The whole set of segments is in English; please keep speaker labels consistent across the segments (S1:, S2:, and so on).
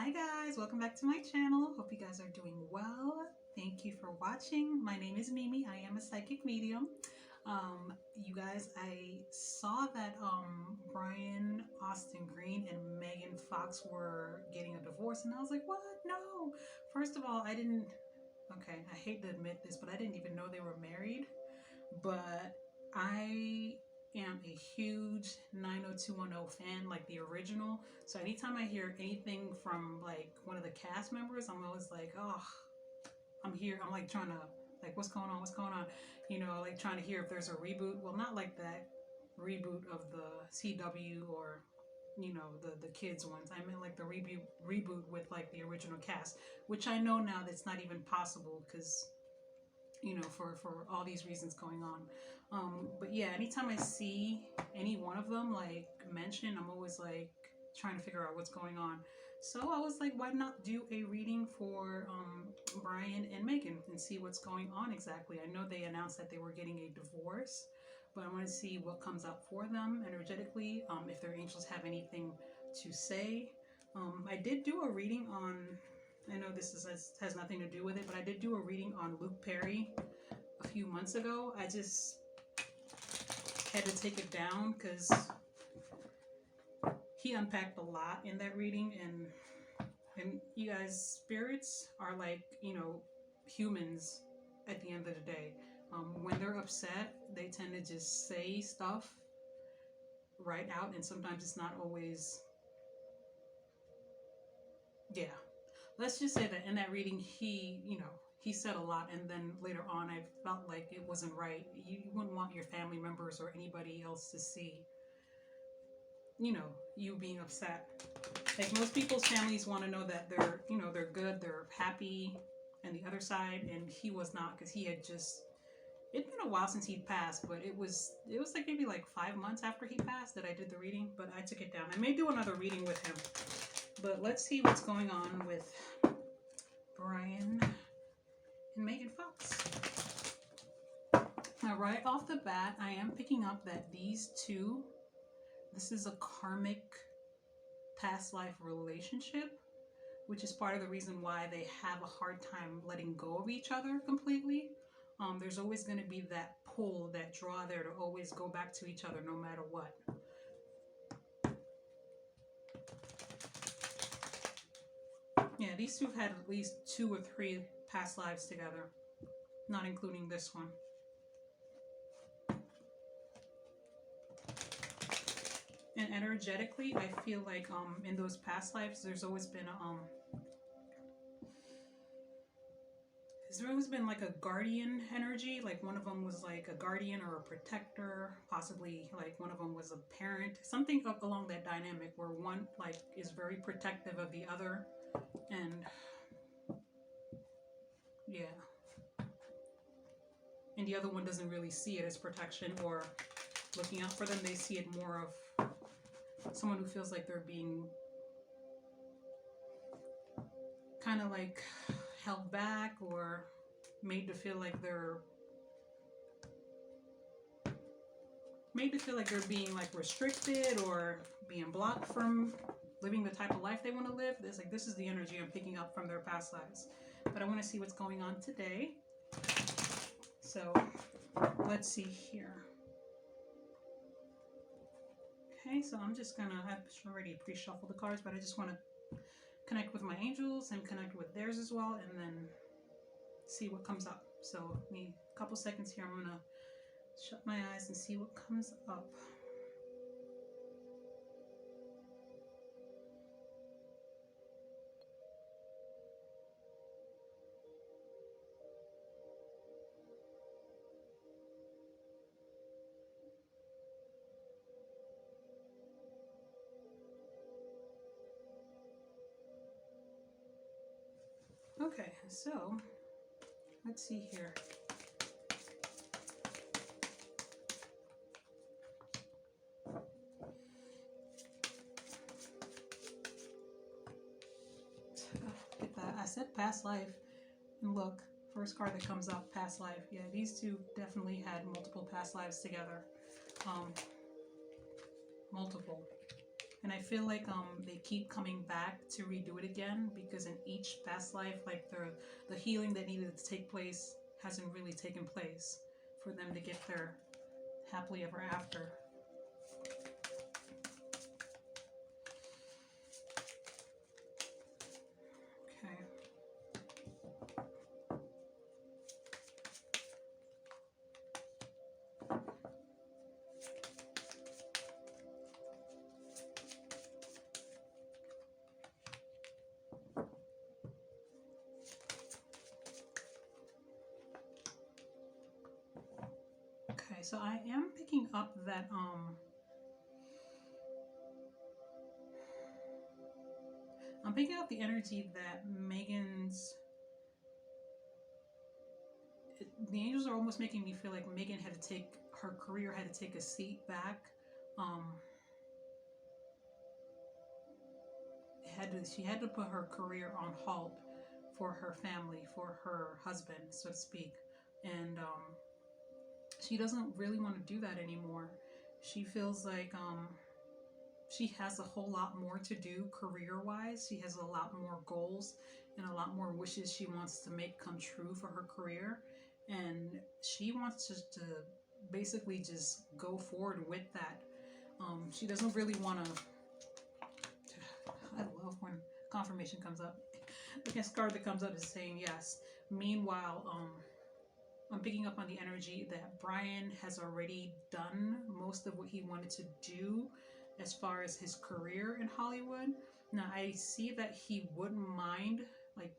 S1: Hi guys, welcome back to my channel. Hope you guys are doing well. Thank you for watching. My name is Mimi. I am a psychic medium. You guys, I saw that Brian Austin Green and Megan Fox were getting a divorce, and I was like, what? No. First of all, okay, I hate to admit this, but I didn't even know they were married. But I am a huge 90210 fan, like the original. So anytime I hear anything from like one of the cast members, I'm always like, oh, I'm here. I'm like trying to, like, what's going on? What's going on? You know, like trying to hear if there's a reboot. Well, not like that reboot of the CW or the kids ones. I meant like the reboot with like the original cast, which I know now that's not even possible because for all these reasons going on. But yeah, anytime I see any one of them like mentioned, I'm always like trying to figure out what's going on. So I was like, why not do a reading for Brian and Megan and see what's going on exactly. I know they announced that they were getting a divorce, but I want to see what comes up for them energetically, if their angels have anything to say. I did do a reading on, I know has nothing to do with it, but I did do a reading on Luke Perry a few months ago. I just had to take it down because he unpacked a lot in that reading, and you guys, spirits are like humans at the end of the day. When they're upset, they tend to just say stuff right out, and sometimes it's not always, yeah. Let's just say that in that reading, he said a lot, and then later on, I felt like it wasn't right. You wouldn't want your family members or anybody else to see, you being upset. Like most people's families want to know that they're good, they're happy, and the other side, and he was not, because he had just. It'd been a while since he'd passed, but it was like maybe like 5 months after he passed that I did the reading, but I took it down. I may do another reading with him, but let's see what's going on with Brian and Megan Fox. Now, right off the bat, I am picking up that these two, this is a karmic past life relationship, which is part of the reason why they have a hard time letting go of each other completely. There's always going to be that pull, that draw there to always go back to each other no matter what. Yeah, these two have had at least 2 or 3 past lives together, not including this one. And energetically, I feel like in those past lives, there's always been like a guardian energy. Like one of them was like a guardian or a protector, possibly like one of them was a parent, something up along that dynamic where one like is very protective of the other, and yeah, and the other one doesn't really see it as protection or looking out for them. They see it more of someone who feels like they're being kind of like held back or made to feel like they're being like restricted or being blocked from living the type of life they want to live. This is the energy I'm picking up from their past lives. But I want to see what's going on today. So let's see here. Okay, so I'm just gonna, I've already pre-shuffled the cards, but I just want to connect with my angels and connect with theirs as well, and then see what comes up. So me a couple seconds here. I'm gonna shut my eyes and see what comes up. Okay, so let's see here. Get that. I said past life, and look, first card that comes up, past life. Yeah, these two definitely had multiple past lives together. Multiple. And I feel like they keep coming back to redo it again, because in each past life, like the healing that needed to take place hasn't really taken place for them to get their happily ever after. Okay. Okay, so I am picking up that I'm picking up the energy that Megan's, the angels are almost making me feel like Megan had to take her career, had to take a seat back. Um, she had to put her career on halt for her family, for her husband, so to speak, and she doesn't really want to do that anymore. She feels like she has a whole lot more to do career-wise. She has a lot more goals and a lot more wishes she wants to make come true for her career, and she wants to basically just go forward with that. She doesn't really want to. I love when confirmation comes up. The next card that comes up is saying yes. Meanwhile, I'm picking up on the energy that Brian has already done most of what he wanted to do as far as his career in Hollywood. Now, I see that he wouldn't mind, like,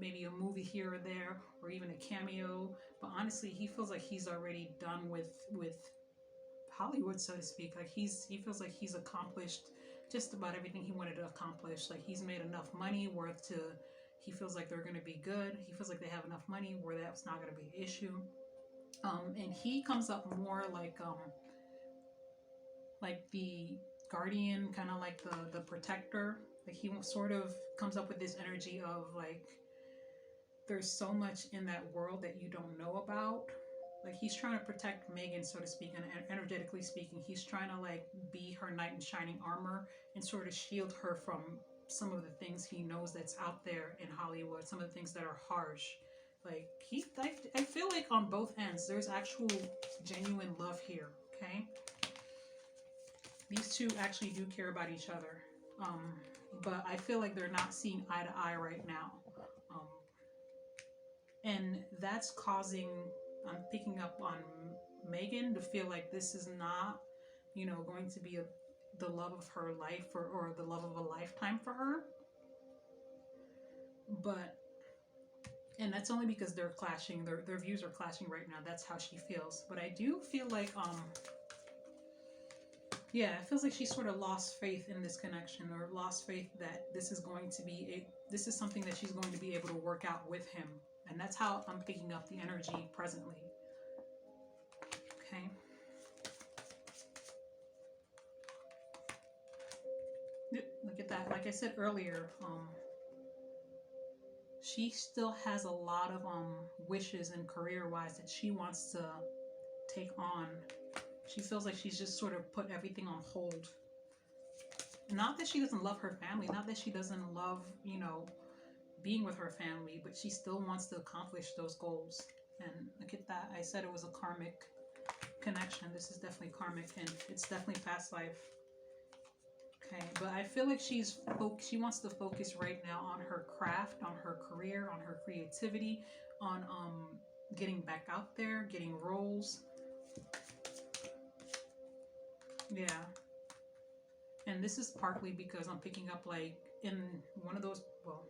S1: maybe a movie here or there, or even a cameo. But honestly, he feels like he's already done with Hollywood, so to speak. Like he feels like he's accomplished just about everything he wanted to accomplish. Like he's made enough money worth to. He feels like they're going to be good. He feels like they have enough money where that's not going to be an issue. And he comes up more like the guardian, kind of like the protector. Like he sort of comes up with this energy of like there's so much in that world that you don't know about. Like he's trying to protect Megan, so to speak, and energetically speaking, he's trying to like be her knight in shining armor and sort of shield her from some of the things he knows that's out there in Hollywood, some of the things that are harsh. Like I feel like on both ends, there's actual genuine love here. Okay, these two actually do care about each other, but I feel like they're not seeing eye to eye right now, and that's causing. I'm picking up on Megan to feel like this is not, going to be the love of her life or the love of a lifetime for her. But, and that's only because they're clashing, their views are clashing right now. That's how she feels. But I do feel like, yeah, it feels like she sort of lost faith in this connection, or lost faith that this is going to be this is something that she's going to be able to work out with him. And that's how I'm picking up the energy presently. Okay. Look at that. Like I said earlier, she still has a lot of wishes and career-wise that she wants to take on. She feels like she's just sort of put everything on hold. Not that she doesn't love her family, not that she doesn't love, being with her family, but she still wants to accomplish those goals. And look at that. I said it was a karmic connection. This is definitely karmic, and it's definitely past life. Okay, but I feel like she wants to focus right now on her craft, on her career, on her creativity, on getting back out there, getting roles. Yeah. And this is partly because I'm picking up like in one of those, well,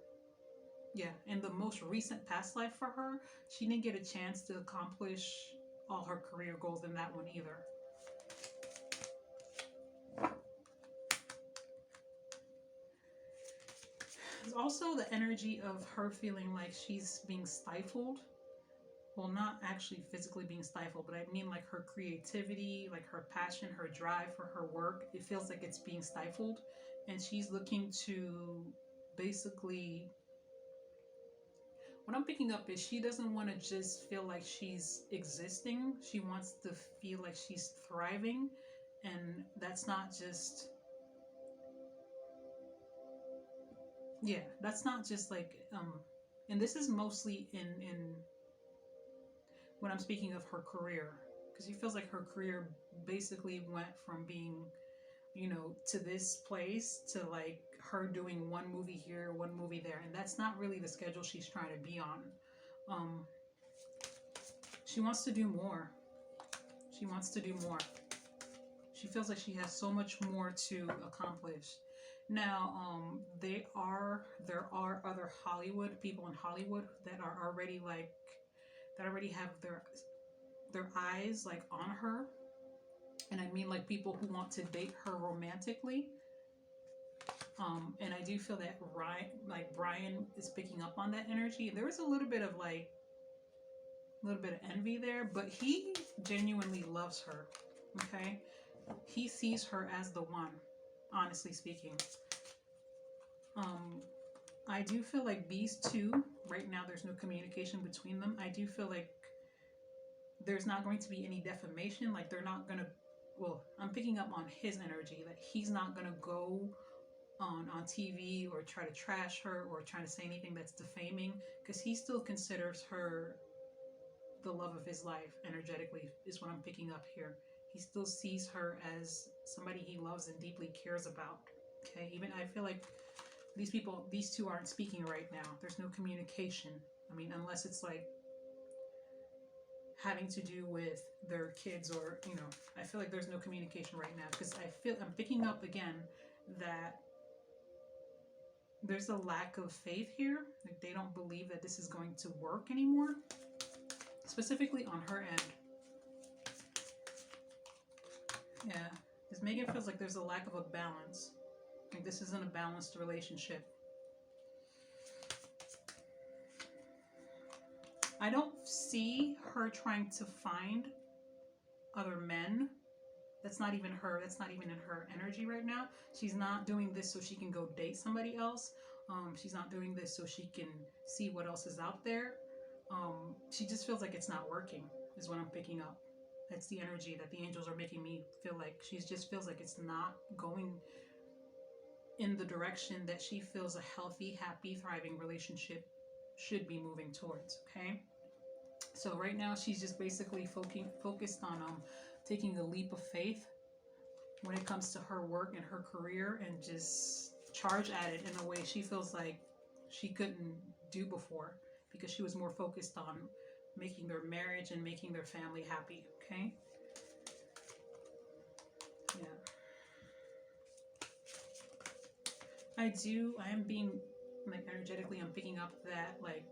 S1: yeah, in the most recent past life for her, she didn't get a chance to accomplish all her career goals in that one either. There's also the energy of her feeling like she's being stifled. Well, not actually physically being stifled, but I mean like her creativity, like her passion, her drive for her work. It feels like it's being stifled, and she's looking to basically, what I'm picking up is she doesn't want to just feel like she's existing. She wants to feel like she's thriving, and that's not just Yeah, that's not just like and this is mostly in when I'm speaking of her career, because she feels like her career basically went from being, you know, to this place to like her doing one movie here, one movie there, and that's not really the schedule she's trying to be on. Um, she wants to do more. She wants to do more. She feels like she has so much more to accomplish. Now, there are other Hollywood people in Hollywood that are already like that already have their eyes like on her, and I mean like people who want to date her romantically. And I do feel that Brian is picking up on that energy. There is a little bit of like a little bit of envy there, but he genuinely loves her. Okay, he sees her as the one. Honestly speaking, um, I do feel like these two right now. There's no communication between them. I do feel like there's not going to be any defamation. Like they're not gonna. Well, I'm picking up on his energy that he's not gonna go on TV or try to trash her or try to say anything that's defaming, because he still considers her the love of his life energetically, is what I'm picking up here. He still sees her as somebody he loves and deeply cares about. Okay, even I feel like these two aren't speaking right now. There's no communication. I mean, unless it's like having to do with their kids, or you know, I feel like there's no communication right now, because I'm picking up again that there's a lack of faith here. Like they don't believe that this is going to work anymore, specifically on her end. Yeah, because Megan feels like there's a lack of a balance. Like this isn't a balanced relationship. I don't see her trying to find other men. That's not even her. That's not even in her energy right now. She's not doing this so she can go date somebody else. She's not doing this so she can see what else is out there. She just feels like it's not working, is what I'm picking up. That's the energy that the angels are making me feel like. She just feels like it's not going in the direction that she feels a healthy, happy, thriving relationship should be moving towards. Okay, so right now she's just basically focused on taking a leap of faith when it comes to her work and her career, and just charge at it in a way she feels like she couldn't do before, because she was more focused on making their marriage and making their family happy. Okay, yeah, I am being like energetically, I'm picking up that like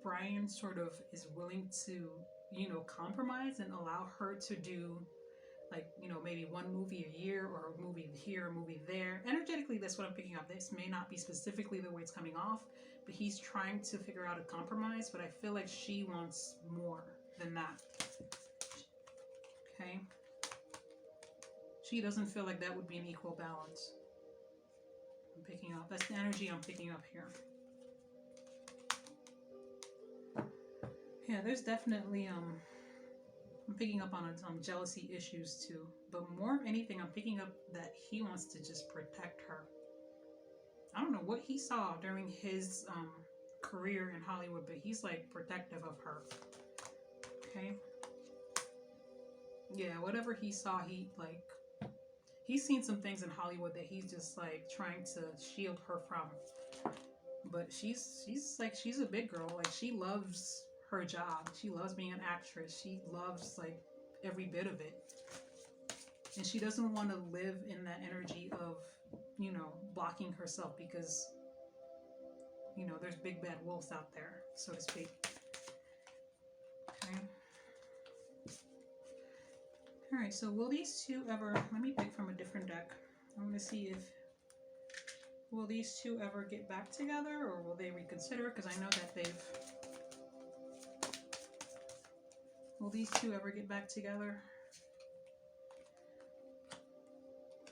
S1: Brian sort of is willing to, you know, compromise and allow her to do like, you know, maybe one movie a year, or a movie here, a movie there. Energetically, that's what I'm picking up. This may not be specifically the way it's coming off, but he's trying to figure out a compromise, but I feel like she wants more than that. Okay, she doesn't feel like that would be an equal balance. I'm picking up, that's the energy I'm picking up here. Yeah, there's definitely I'm picking up on some jealousy issues too, but more of anything, I'm picking up that he wants to just protect her. I don't know what he saw during his career in Hollywood, but he's like protective of her. Okay. Yeah, whatever he saw, he's seen some things in Hollywood that he's just like trying to shield her from. But she's a big girl. Like she loves her job. She loves being an actress. She loves like every bit of it. And she doesn't want to live in that energy of, you know, blocking herself, because, you know, there's big bad wolves out there, so to speak. Okay. All right, so will these two ever, let me pick from a different deck. I want to see if, will these two ever get back together, or will they reconsider? Because I know that will these two ever get back together?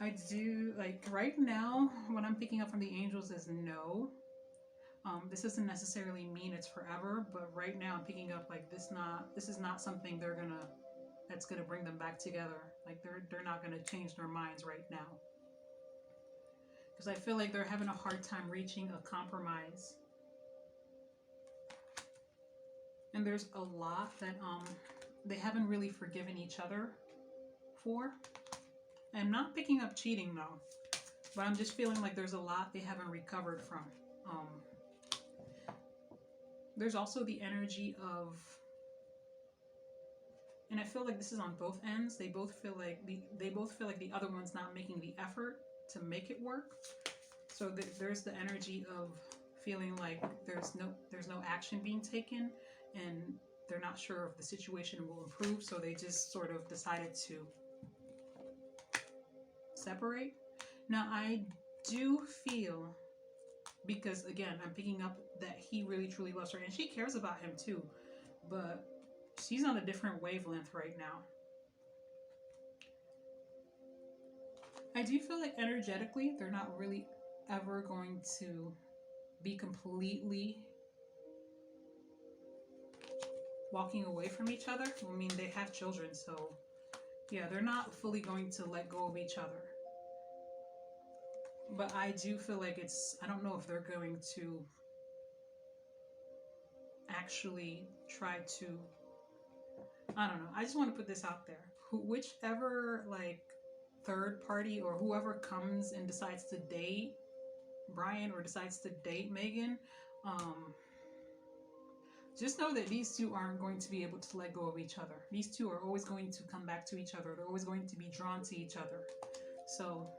S1: I do, like, right now, what I'm picking up from the angels is no. This doesn't necessarily mean it's forever, but right now I'm picking up like this is not something that's gonna bring them back together. Like they're not gonna change their minds right now. because I feel like they're having a hard time reaching a compromise. And there's a lot that they haven't really forgiven each other for. I'm not picking up cheating though, but I'm just feeling like there's a lot they haven't recovered from. There's also the energy of, and I feel like this is on both ends. They both feel like the other one's not making the effort to make it work. So there's the energy of feeling like there's no action being taken, and they're not sure if the situation will improve. So they just sort of decided to separate. Now I do feel, because again, I'm picking up that he really truly loves her and she cares about him too, but she's on a different wavelength right now. I do feel like energetically they're not really ever going to be completely walking away from each other. I mean, they have children, so yeah, they're not fully going to let go of each other. But I do feel like I don't know if they're going to actually try to, I don't know. I just want to put this out there. Whichever like third party or whoever comes and decides to date Brian or decides to date Megan, just know that these two aren't going to be able to let go of each other. These two are always going to come back to each other. They're always going to be drawn to each other. So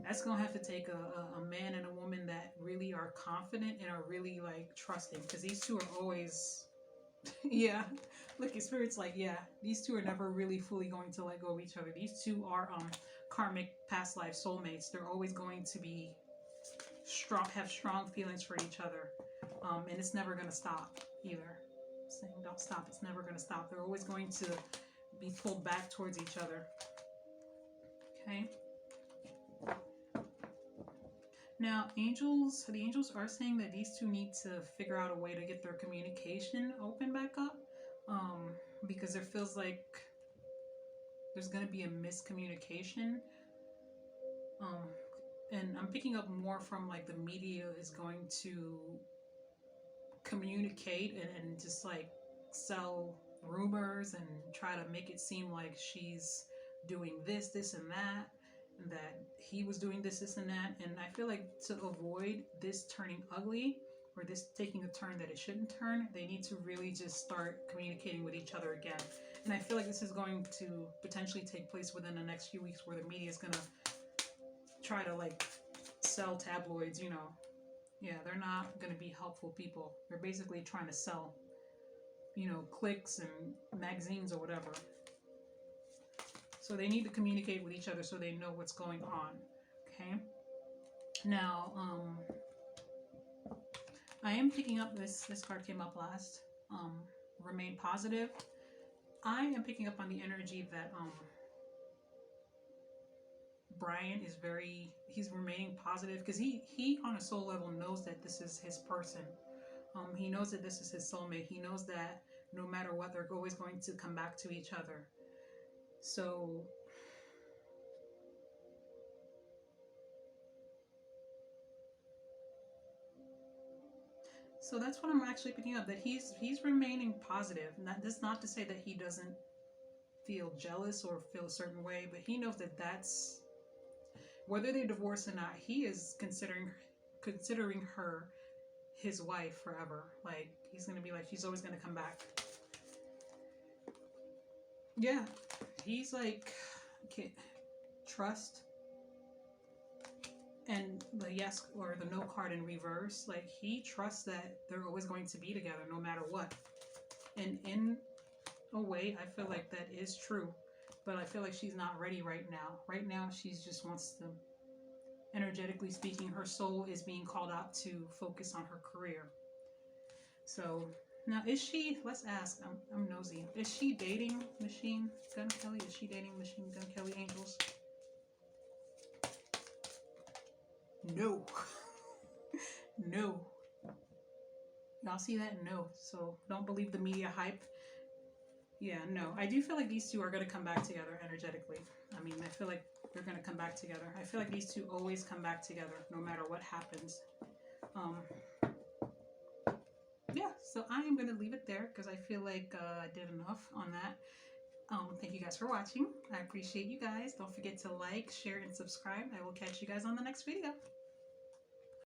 S1: that's going to have to take a man and a woman that really are confident and are really like trusting, because these two are always, yeah, look, your spirit's like, yeah, these two are never really fully going to let go of each other. These two are karmic past life soulmates. They're always going to be have strong feelings for each other, and it's never going to stop either. Saying don't stop, it's never going to stop. They're always going to be pulled back towards each other. Okay. Now, the angels are saying that these two need to figure out a way to get their communication open back up, because there feels like there's going to be a miscommunication. And I'm picking up more from like the media is going to communicate and just like sell rumors and try to make it seem like she's doing this and that, and that he was doing this and that. And I feel like to avoid this turning ugly or this taking a turn that it shouldn't turn, they need to really just start communicating with each other again. And I feel like this is going to potentially take place within the next few weeks, where the media is going to try to like sell tabloids, you know. Yeah, they're not going to be helpful people. They're basically trying to sell, you know, clicks and magazines or whatever. So they need to communicate with each other so they know what's going on. Okay. Now, I am picking up this card came up last. Remain positive. I am picking up on the energy that Brian is he's remaining positive, because he on a soul level knows that this is his person. He knows that this is his soulmate. He knows that no matter what, they're always going to come back to each other. So that's what I'm actually picking up, that he's remaining positive. That's not to say that he doesn't feel jealous or feel a certain way, but he knows that that's, whether they divorce or not, he is considering her his wife forever. Like, he's gonna be like, she's always gonna come back. Yeah, he's like, okay, trust, and the yes or the no card in reverse. Like, he trusts that they're always going to be together no matter what. And in a way, I feel like that is true. But I feel like she's not ready right now. Right now, she just wants to, energetically speaking, her soul is being called out to focus on her career. So, now is she, let's ask, I'm nosy. Is she dating Machine Gun Kelly? Is she dating Machine Gun Kelly, angels? No. No. Y'all see that? No. So, don't believe the media hype. Yeah, no. I do feel like these two are going to come back together energetically. I mean, I feel like they're going to come back together. I feel like these two always come back together no matter what happens. Yeah, so I am going to leave it there because I feel like I did enough on that. Thank you guys for watching. I appreciate you guys. Don't forget to like, share, and subscribe. I will catch you guys on the next video.